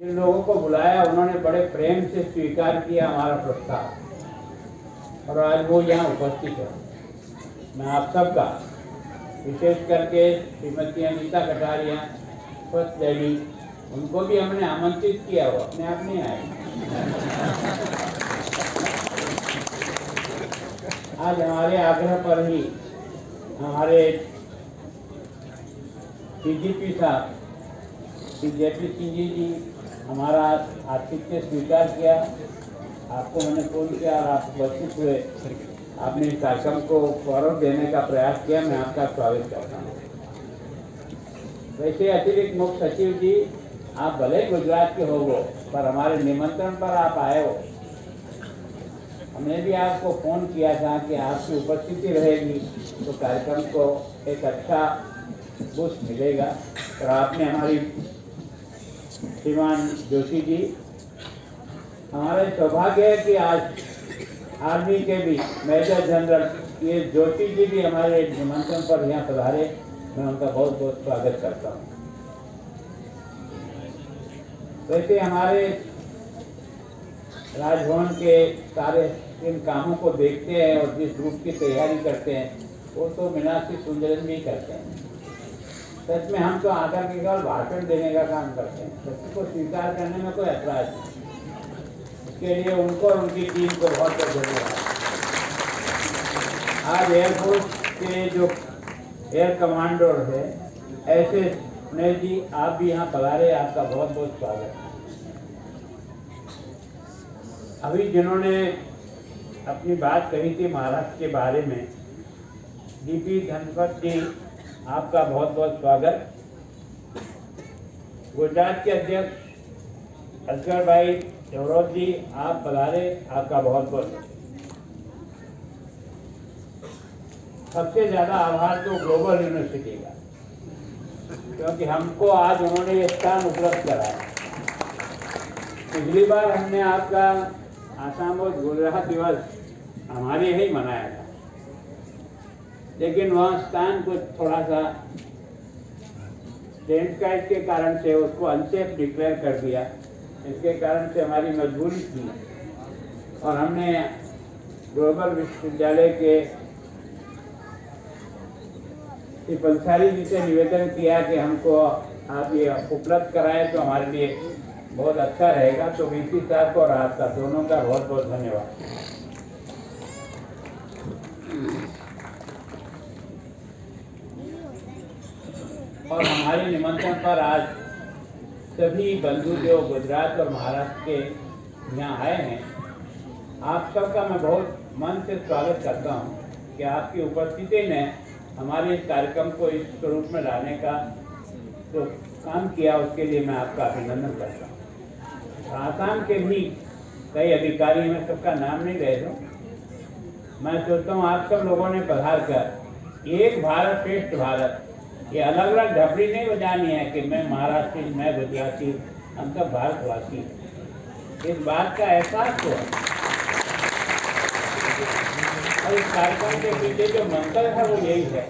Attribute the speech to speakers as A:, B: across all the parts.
A: जिन लोगों को बुलाया उन्होंने बड़े प्रेम से स्वीकार किया हमारा प्रस्ताव, और आज वो यहाँ उपस्थित है। मैं आप सबका, विशेष करके श्रीमती अनीता कटारिया, फर्स्ट लेडी, उनको भी हमने आमंत्रित किया, वो अपने आप नहीं आए। आज हमारे आग्रह पर ही हमारे डीजीपी साहब श्री जेपी सिंह जी हमारा आतिथ्य स्वीकार किया। आपको मैंने फोन किया और आप उपस्थित हुए, आपने इस कार्यक्रम को गौरव देने का प्रयास किया। मैं आपका स्वागत करता हूँ। वैसे अतिरिक्त मुख्य सचिव जी, आप भले गुजरात के हो वो, पर हमारे निमंत्रण पर आप आए हो। हमने भी आपको फ़ोन किया था कि आपकी उपस्थिति रहेगी तो कार्यक्रम को एक अच्छा बूस्ट मिलेगा, और आपने हमारी श्रीमान जोशी जी, हमारे सौभाग्य है कि आज आर्मी के भी मेजर जनरल ये जोशी जी भी हमारे निमंत्रण पर यहाँ पधारे। मैं उनका बहुत बहुत स्वागत करता हूँ। वैसे हमारे राजभवन के सारे इन कामों को देखते हैं और जिस ग्रुप की तैयारी करते हैं वो तो मीनाक्षी सुंदरन भी करते हैं। सच में हम तो आकर के केवल भाषण देने का काम करते हैं, सच को स्वीकार करने में कोई ऐतराज नहीं। इसके लिए उनको और उनकी टीम को बहुत बहुत धन्यवाद। आज एयरफोर्स के जो एयर कमांडर है ऐसे सुनील जी, आप भी यहाँ पधारे, आपका बहुत बहुत स्वागत। अभी जिन्होंने अपनी बात कही थी महाराष्ट्र के बारे में, डीपी धनपत जी, आपका बहुत बहुत स्वागत। गुजरात के अध्यक्ष असगर भाई जवरोत जी, आप पधारे, आपका बहुत बहुत। सबसे ज़्यादा आभार तो ग्लोबल यूनिवर्सिटी का, क्योंकि हमको आज उन्होंने ये स्थान उपलब्ध कराया। पिछली बार हमने आपका आसाम और गुजरात दिवस हमारे ही मनाया था, लेकिन वहाँ स्थान को थोड़ा सा लैंडस्लाइड के कारण से उसको अनसेफ डिक्लेयर कर दिया। इसके कारण से हमारी मजबूरी थी और हमने ग्लोबल विश्वविद्यालय के श्री पंसारी जी से निवेदन किया कि हमको आप ये उपलब्ध कराएं तो हमारे लिए बहुत अच्छा रहेगा। तो वीसी साहब को और आपका दोनों का बहुत बहुत धन्यवाद। और हमारे निमंत्रण पर आज सभी बंधु जो गुजरात और महाराष्ट्र के यहाँ आए हैं, आप सबका मैं बहुत मन से स्वागत करता हूँ कि आपकी उपस्थिति ने हमारे इस कार्यक्रम को इस स्वरूप में लाने का जो काम किया उसके लिए मैं आपका अभिनंदन करता हूँ। आसाम के भी कई अधिकारी, मैं सबका नाम नहीं ले दूँ, मैं सोचता हूँ आप सब लोगों ने पधार कर एक भारत श्रेष्ठ भारत, ये अलग अलग झपड़ी नहीं बजानी है कि मैं महाराष्ट्री, मैं गुजराती, हम सब भारतवासी। इस बात का एहसास हुआ और इस कार्यक्रम के पीछे जो मंत्र है वो यही है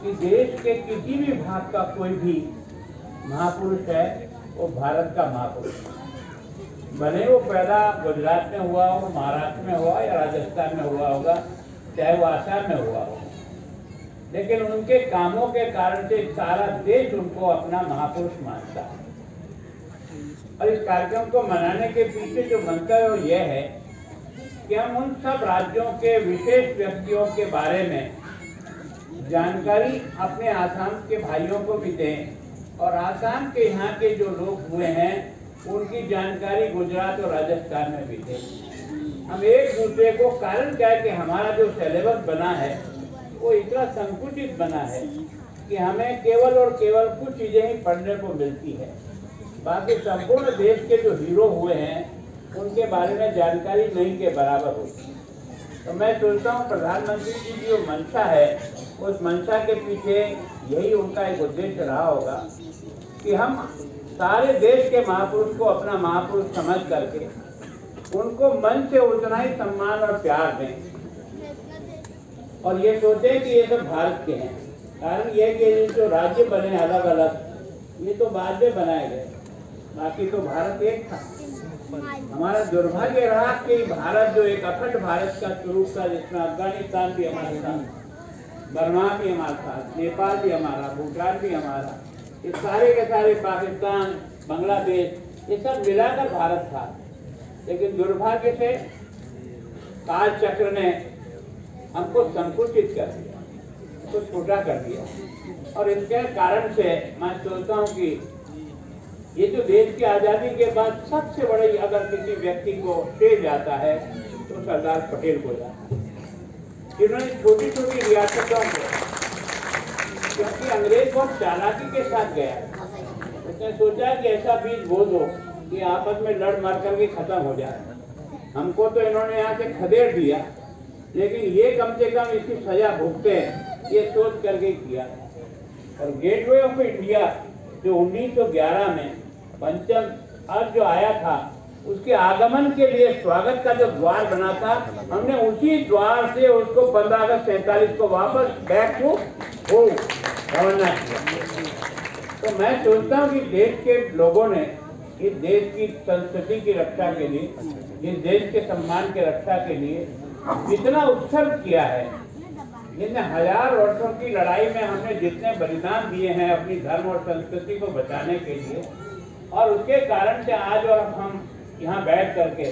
A: कि देश के किसी भी भाग का कोई भी महापुरुष है वो भारत का महापुरुष, भले वो पैदा गुजरात में हुआ हो, महाराष्ट्र में हुआ या राजस्थान में हुआ होगा, चाहे वो आसाम में हुआ हो, लेकिन उनके कामों के कारण से सारा देश उनको अपना महापुरुष मानता है। और इस कार्यक्रम को मनाने के पीछे जो मंत्र है वो यह है कि हम उन सब राज्यों के विशेष व्यक्तियों के बारे में जानकारी अपने आसाम के भाइयों को भी दें और आसाम के यहाँ के जो लोग हुए हैं उनकी जानकारी गुजरात और राजस्थान में भी दें। हम एक दूसरे को, कारण क्या है कि हमारा जो सिलेबस बना है वो इतना संकुचित बना है कि हमें केवल और केवल कुछ चीज़ें ही पढ़ने को मिलती है, बाकी संपूर्ण देश के जो हीरो हुए हैं उनके बारे में जानकारी नहीं के बराबर होती। तो मैं सोचता हूँ प्रधानमंत्री जी की जो मंशा है उस मंशा के पीछे यही उनका एक उद्देश्य रहा होगा कि हम सारे देश के महापुरुष को अपना महापुरुष समझ करके उनको मन से उतना ही सम्मान और प्यार दें और ये सोचें कि ये सब भारत के हैं। कारण ये कि जो राज्य बने अलग अलग, ये तो बाद में बनाए गए, बाकी तो भारत एक था। हमारा दुर्भाग्य रहा कि भारत जो एक अखंड भारत का स्वरूप था, जिसमें अफगानिस्तान भी हमारे साथ, बर्मा भी हमारे साथ, नेपाल भी हमारा, भूटान भी हमारा, ये सारे के सारे, पाकिस्तान, बांग्लादेश, ये सब मिलाकर भारत था। लेकिन दुर्भाग्य से काल चक्र ने हमको संकुचित कर दिया, उसको छोटा कर दिया। और इसके कारण से मैं सोचता हूँ कि ये जो देश की आज़ादी के बाद सबसे बड़ी अगर किसी व्यक्ति को श्रेय जाता है तो सरदार पटेल को जाता है, जिन्होंने छोटी छोटी रियासतों को, क्योंकि अंग्रेज बहुत चालाकी के साथ गया, उसने सोचा कि ऐसा बीज बो दो कि आपस में लड़ मार करके खत्म हो जाए। हमको तो इन्होंने यहाँ से खदेड़ दिया, लेकिन ये कम से कम इसकी सजा भुगते हैं, ये सोच करके किया। और गेटवे ऑफ इंडिया जो 1911 में पंचम अर्थ जो आया था, उसके आगमन के लिए स्वागत का जो द्वार बना था, हमने उसी द्वार से उसको 15 अगस्त 47 को वापस बैक टू होम रवाना किया। तो मैं सोचता हूँ कि देश के लोगों ने इस देश की संस्कृति की रक्षा के लिए, इस देश के सम्मान के रक्षा के लिए जितना उत्सर्ग किया है, जितने हजार वर्षों की लड़ाई में हमने जितने बलिदान दिए हैं अपनी धर्म और संस्कृति को बचाने के लिए, और उसके कारण से आज और हम यहाँ बैठ करके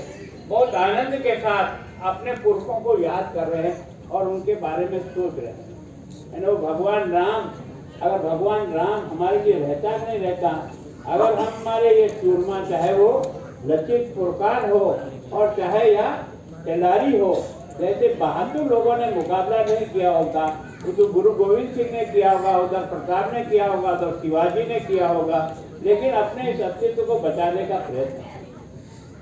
A: बहुत आनंद के साथ अपने पुरखों को याद कर रहे हैं और उनके बारे में सोच रहे हैं। वो भगवान राम, अगर भगवान राम हमारे लिए रहता नहीं रहता, अगर हमारे ये सूरमा, चाहे वो लचित फुरकान हो और चाहे या टेलारी हो, जैसे बहादुर लोगों ने मुकाबला नहीं किया होता, वो तो गुरु गोविंद सिंह ने किया होगा, उधर प्रताप ने किया होगा, तो शिवाजी ने किया होगा, लेकिन अपने इस अस्तित्व को बचाने का प्रयत्न।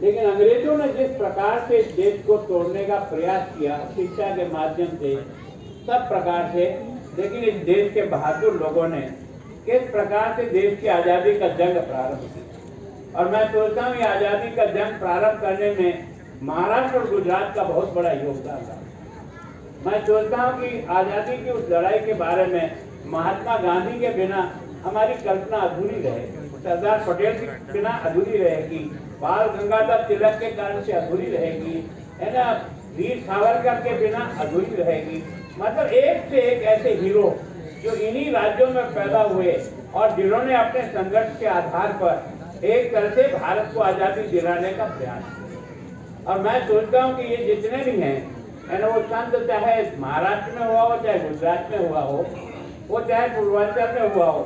A: लेकिन अंग्रेजों ने जिस प्रकार से इस देश को तोड़ने का प्रयास किया, शिक्षा के माध्यम से, सब प्रकार से, लेकिन इस देश के बहादुर लोगों ने किस प्रकार से देश की आज़ादी का जंग प्रारंभ किया। और मैं सोचता हूँ ये आज़ादी का जंग प्रारंभ करने में महाराष्ट्र और गुजरात का बहुत बड़ा योगदान था। मैं सोचता हूँ कि आज़ादी की उस लड़ाई के बारे में महात्मा गांधी के बिना हमारी कल्पना अधूरी रहेगी, सरदार पटेल के बिना अधूरी रहेगी, बाल गंगाधर तिलक के कारण से अधूरी रहेगी, है ना, वीर सावरकर के बिना अधूरी रहेगी। मतलब एक से एक ऐसे हीरो जो इन्हीं राज्यों में पैदा हुए और जिन्होंने अपने संघर्ष के आधार पर एक तरह से भारत को आज़ादी दिलाने का प्रयास किया। और मैं सोचता हूँ कि ये जितने भी हैं, वो संत चाहे महाराष्ट्र में हुआ हो, चाहे गुजरात में हुआ हो, वो चाहे पूर्वांचल में हुआ हो,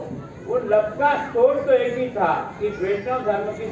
A: वो सबका सोच तो एक ही था कि वैष्णव धर्म की